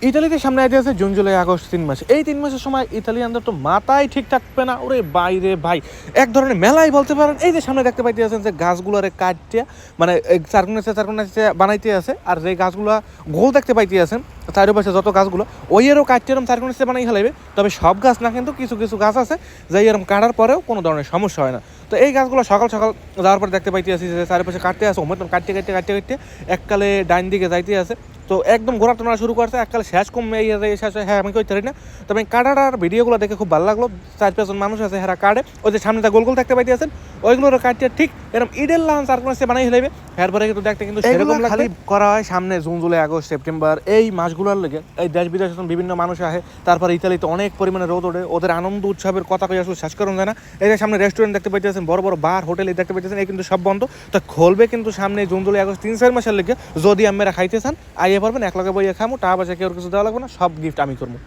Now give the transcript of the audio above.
ইতালিতে সামনে আইতে আছে জুন জুলাই আগস্ট 3 মাস। এই 3 মাসের সময় ইতালিয়ানদের তো মাথায় ঠিক থাকবে না। ওরে বাইরে ভাই, এক ধরনের মেলাই বলতে পারেন। এই যে সামনে দেখতে পাইতে আছেন যে গাছগুলোরে কাটতে মানে চারকোনাচে বানাইতে আছে, আর যে গাছগুলো গোল দেখতে পাইতে আছেন চারিপাশে যত গাছগুলো ওই এরও কাটতে এরম চারকোনাচে বানাই ফেলাইবে। তবে সব গাছ না, কিন্তু কিছু কিছু গাছ আছে যে এরকম কাটার পরেও কোনো ধরনের সমস্যা হয় না। তো এই গাছগুলো সকাল সকাল যাওয়ার পর দেখতে পাইতে আছি যে চারিপাশে কাটতে আছে, ওমতন কাটতে কাটতে কাটতে কাটতে এককালে ডাইন দিকে যাইতে আছে। তো একদম ঘোরা টানা শুরু করছে, এককালে শেষ কমে শেষ হয়। হ্যাঁ, আমি কইতে পারি না, তবে কাটাটার ভিডিওগুলো দেখে খুব ভালো লাগলো। 4-5 জন মানুষ আছে হ্যাঁ কাটে, ওই যে সামনে গোল গোল দেখতে পাইতে আছেন ওইগুলোর কাটতে ঠিক এরকম ইডেল লান চারকোনাচে বানাই ফেলাইবে। এরপরে কিন্তু দেখতে কিন্তু সেরকম খালি করা হয় সামনে জুন জুলাই আগস্ট সেপ্টেম্বর এই মাসগুলোর লেগে। এই দেশ বিদেশ বিভিন্ন মানুষ আসে, তারপরে ইতালিতে অনেক পরিমাণে রোদ ওঠে, ওদের আনন্দ উৎসবের কথা কই আসলে শেষ করুন যায় না। এই যে সামনে রেস্টুরেন্ট দেখতে পাইতেছেন, বড় বড় বার হোটেল দেখতে পাইতেছেন, এই কিন্তু সব বন্ধ। তো খুলবে কিন্তু সামনে জুন জুলাই আগস্ট 3-4 মাসের লেগে। যদি আপনারা খাইতে চান আইয়ে পারবেন, এক লগে বইয়ে খামো, টাকা পয়সা কেউ কিছু দেওয়া লাগবে না, সব গিফট আমি করবো।